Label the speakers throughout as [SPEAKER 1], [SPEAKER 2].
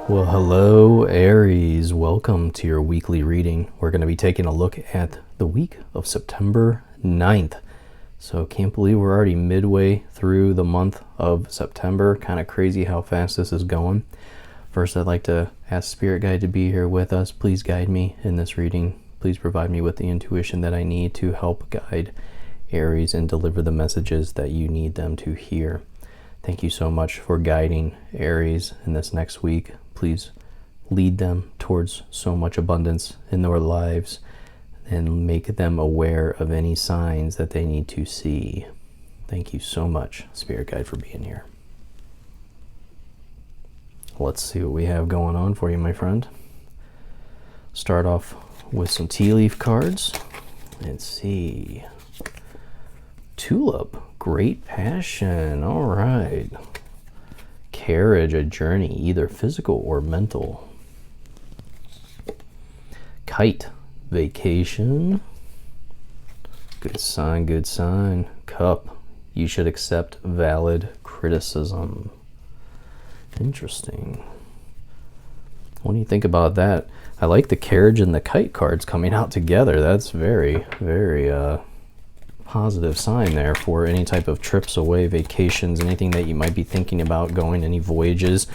[SPEAKER 1] Well, hello Aries, welcome to your weekly reading. We're going to be taking a look at the week of September 9th. So can't believe we're already midway through the month of September. Kind of crazy how fast this is going. First, I'd like to ask Spirit Guide to be here with us. Please guide me in this reading. Please provide me with the intuition that I need to help guide Aries and deliver the messages that you need them to hear. Thank you so much for guiding Aries in this next week. Please lead them towards so much abundance in their lives and make them aware of any signs that they need to see. Thank you so much, Spirit Guide, for being here. Let's see what we have going on for you, my friend. Start off with some tea leaf cards and see. Tulip, great passion. All right. Carriage, a journey, either physical or mental. Kite, vacation. Good sign, good sign. Cup, you should accept valid criticism. Interesting. What do you think about that? I like the carriage and the kite cards coming out together. That's very, very positive sign there for any type of trips away, vacations, anything that you might be thinking about going, any voyages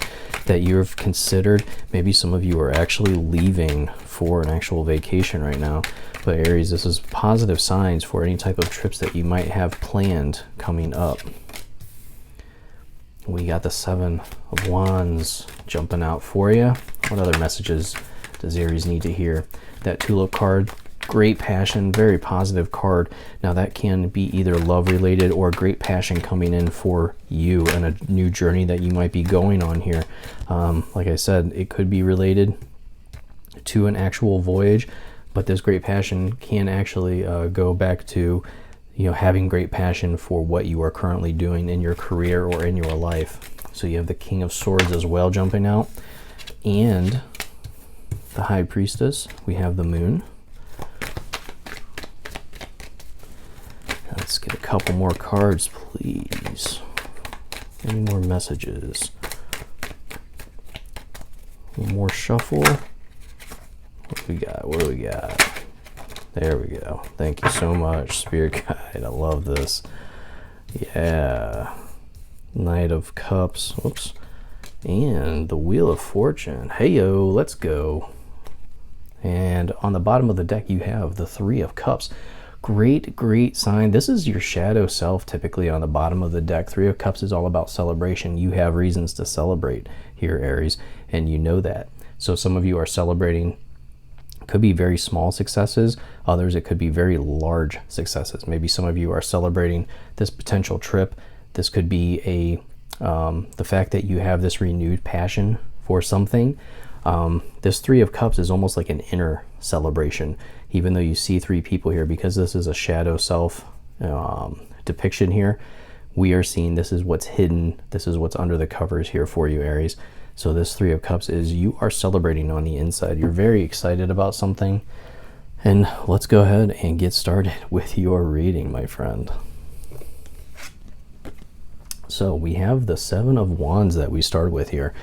[SPEAKER 1] that you've considered. Maybe some of you are actually leaving for an actual vacation right now. But Aries, this is positive signs for any type of trips that you might have planned coming up. We got the Seven of Wands jumping out for you. What other messages does Aries need to hear? That Tulip card, great passion, very positive card. Now that can be either love related or great passion coming in for you and a new journey that you might be going on here. Like I said, it could be related to an actual voyage, but this great passion can actually go back to, you know, having great passion for what you are currently doing in your career or in your life. So you have the King of Swords as well jumping out, and the High Priestess. We have the Moon. Let's get a couple more cards, please. Any more messages? One more shuffle. What do we got? What do we got? There we go. Thank you so much, Spirit Guide. I love this. Yeah. Knight of Cups. Oops. And the Wheel of Fortune. Hey-yo, let's go. And on the bottom of the deck, you have the Three of Cups. Great, great sign. This is your shadow self typically on the bottom of the deck. Three of Cups is all about celebration. You have reasons to celebrate here, Aries, and you know that. So some of you are celebrating, could be very small successes. Others, it could be very large successes. Maybe some of you are celebrating this potential trip. This could be the fact that you have this renewed passion for something. This Three of Cups is almost like an inner celebration, even though you see three people here, because this is a shadow self depiction here. We are seeing this is what's hidden. This is what's under the covers here for you, Aries. So this Three of Cups is you are celebrating on the inside. You're very excited about something. And let's go ahead and get started with your reading, my friend. So we have the Seven of Wands that we started with here.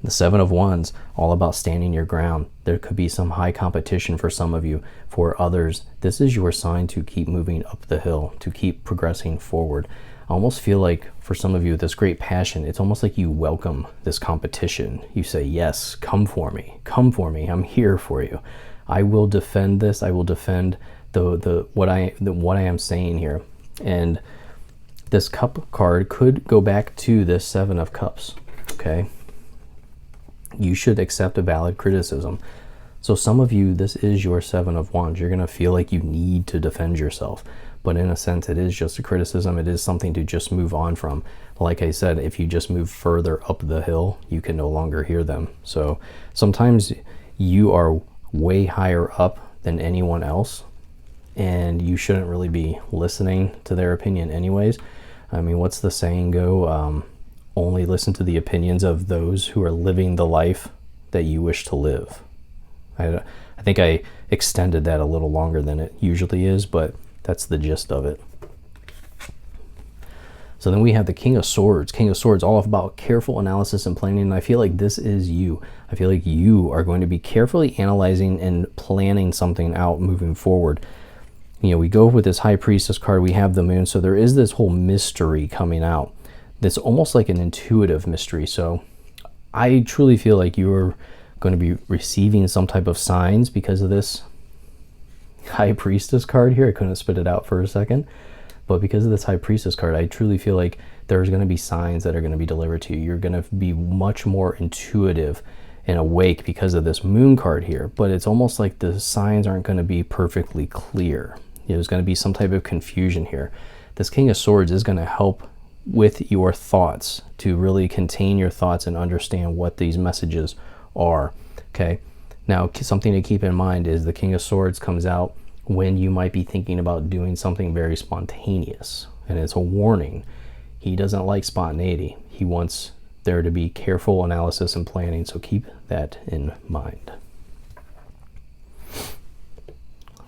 [SPEAKER 1] The Seven of Wands, all about standing your ground. There could be some high competition for some of you. For others, this is your sign to keep moving up the hill, to keep progressing forward. I almost feel like for some of you, this great passion, it's almost like you welcome this competition. You say, yes, come for me, I'm here for you. I will defend this, I will defend what I am saying here. And this Cup card could go back to this Seven of Cups, okay? You should accept a valid criticism. So some of you, this is your Seven of Wands. You're going to feel like you need to defend yourself. But in a sense, it is just a criticism. It is something to just move on from. Like I said, if you just move further up the hill, you can no longer hear them. So sometimes you are way higher up than anyone else, and you shouldn't really be listening to their opinion anyways. I mean, what's the saying go? Only listen to the opinions of those who are living the life that you wish to live. I think I extended that a little longer than it usually is, but that's the gist of it. So then we have the King of Swords. King of Swords, all about careful analysis and planning. And I feel like this is you. I feel like you are going to be carefully analyzing and planning something out moving forward. You know, we go with this High Priestess card. We have the Moon. So there is this whole mystery coming out. That's almost like an intuitive mystery. So I truly feel like you're going to be receiving some type of signs because of this High Priestess card here. I couldn't spit it out for a second. But because of this High Priestess card, I truly feel like there's going to be signs that are going to be delivered to you. You're going to be much more intuitive and awake because of this Moon card here. But it's almost like the signs aren't going to be perfectly clear. You know, there's going to be some type of confusion here. This King of Swords is going to help with your thoughts, to really contain your thoughts and understand what these messages are. Okay. Now, something to keep in mind is the King of Swords comes out when you might be thinking about doing something very spontaneous, and it's a warning. He doesn't like spontaneity. He wants there to be careful analysis and planning, so keep that in mind.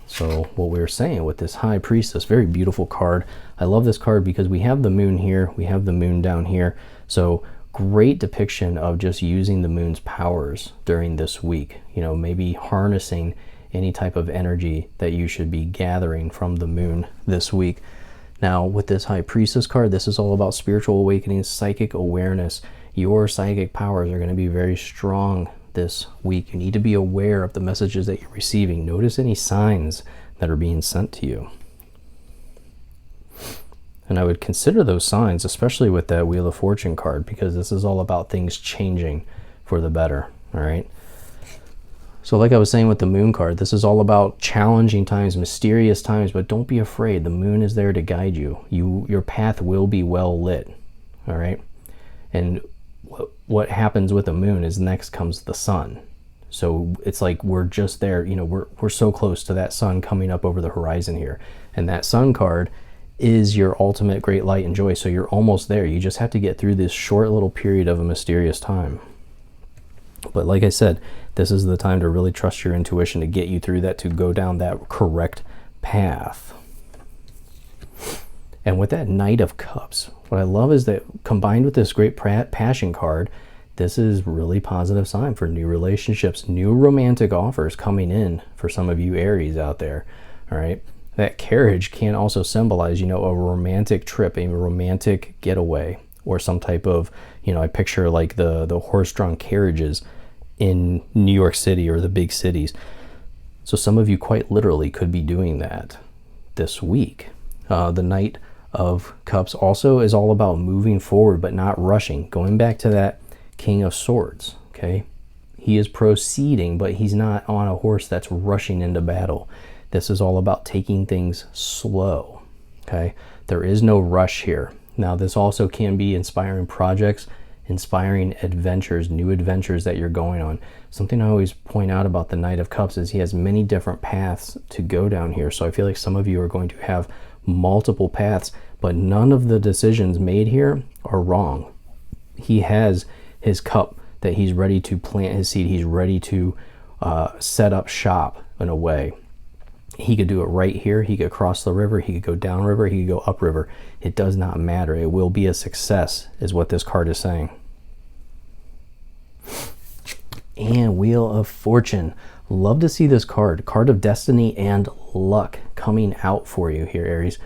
[SPEAKER 1] So what we were saying with this High Priestess, very beautiful card. I love this card because we have the Moon here, we have the Moon down here. So great depiction of just using the Moon's powers during this week. You know, maybe harnessing any type of energy that you should be gathering from the Moon this week. Now with this High Priestess card, this is all about spiritual awakening, psychic awareness. Your psychic powers are going to be very strong this week. You need to be aware of the messages that you're receiving. Notice any signs that are being sent to you. And I would consider those signs, especially with that Wheel of Fortune card, because this is all about things changing for the better. All right. So like I was saying with the Moon card, this is all about challenging times, mysterious times, but don't be afraid. The Moon is there to guide you. Your path will be well lit. All right. And what happens with the Moon is next comes the Sun. So it's like we're just there, you know, we're so close to that Sun coming up over the horizon here. And that Sun card is your ultimate great light and joy. So you're almost there. You just have to get through this short little period of a mysterious time. But like I said, this is the time to really trust your intuition to get you through that, to go down that correct path. And with that Knight of Cups, what I love is that combined with this great passion card, this is really positive sign for new relationships, new romantic offers coming in for some of you Aries out there. All right. That carriage can also symbolize, you know, a romantic trip, a romantic getaway, or some type of, you know, I picture like the horse-drawn carriages in New York City or the big cities. So some of you quite literally could be doing that this week. The Knight of Cups also is all about moving forward but not rushing. Going back to that King of Swords, okay? He is proceeding, but he's not on a horse that's rushing into battle. This is all about taking things slow, okay? There is no rush here. Now, this also can be inspiring projects, inspiring adventures, new adventures that you're going on. Something I always point out about the Knight of Cups is he has many different paths to go down here. So I feel like some of you are going to have multiple paths, but none of the decisions made here are wrong. He has his cup that he's ready to plant his seed. He's ready to set up shop in a way. He could do it right here. He could cross the river. He could go down river. He could go up river. It does not matter. It will be a success is what this card is saying. And Wheel of Fortune. Love to see this card. Card of destiny and luck coming out for you here, Aries.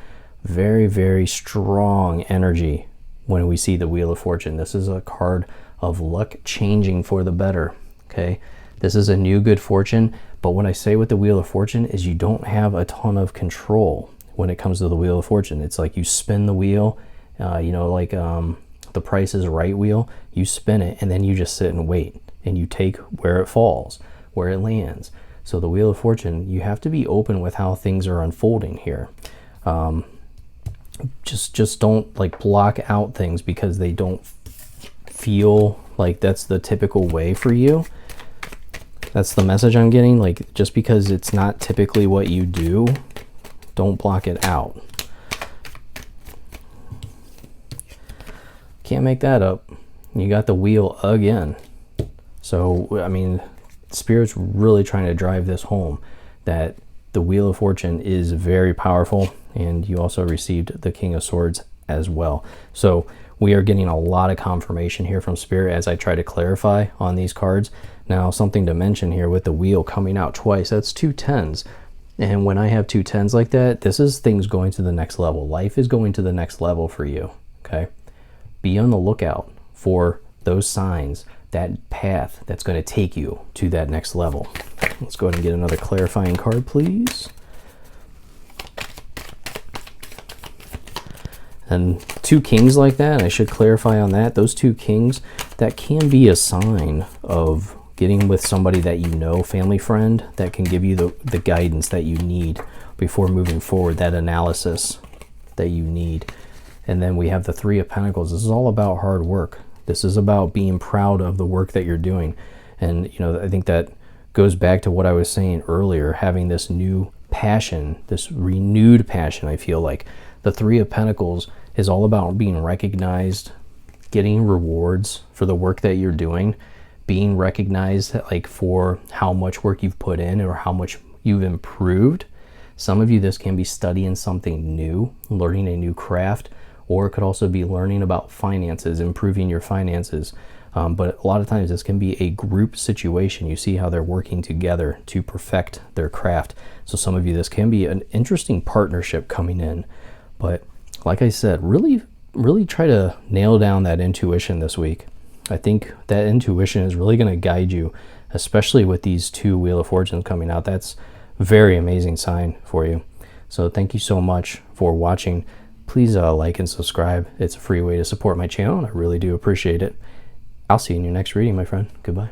[SPEAKER 1] Very, very strong energy when we see the Wheel of Fortune. This is a card of luck changing for the better. Okay. This is a new good fortune. But what I say with the Wheel of Fortune is you don't have a ton of control when it comes to the Wheel of Fortune. It's like you spin the wheel, you know, like the Price is Right wheel. You spin it and then you just sit and wait and you take where it falls, where it lands. So the Wheel of Fortune, you have to be open with how things are unfolding here. Just don't like block out things because they don't feel like that's the typical way for you. That's the message I'm getting. Like, just because it's not typically what you do, don't block it out. Can't make that up. You got the wheel again. So, I mean, Spirit's really trying to drive this home, that the Wheel of Fortune is very powerful, and you also received the King of Swords as well. So we are getting a lot of confirmation here from Spirit as I try to clarify on these cards. Now, something to mention here with the wheel coming out twice, that's 2 10s. And when I have 2 10s like that, this is things going to the next level. Life is going to the next level for you, okay? Be on the lookout for those signs, that path that's going to take you to that next level. Let's go ahead and get another clarifying card, please. And 2 kings like that, I should clarify on that. Those 2 kings, that can be a sign of getting with somebody that you know, family friend, that can give you the guidance that you need before moving forward, that analysis that you need. And then we have the 3 of Pentacles. This is all about hard work. This is about being proud of the work that you're doing. And, you know, I think that goes back to what I was saying earlier, having this new passion, this renewed passion. I feel like the 3 of Pentacles is all about being recognized, getting rewards for the work that you're doing, being recognized like for how much work you've put in or how much you've improved. Some of you, this can be studying something new, learning a new craft, or it could also be learning about finances, improving your finances. But a lot of times this can be a group situation. You see how they're working together to perfect their craft. So some of you, this can be an interesting partnership coming in. But like I said, really try to nail down that intuition this week. I think that intuition is really going to guide you, especially with these 2 Wheel of Fortunes coming out. That's a very amazing sign for you. So thank you so much for watching. Please like and subscribe. It's a free way to support my channel, and I really do appreciate it. I'll see you in your next reading, my friend. Goodbye.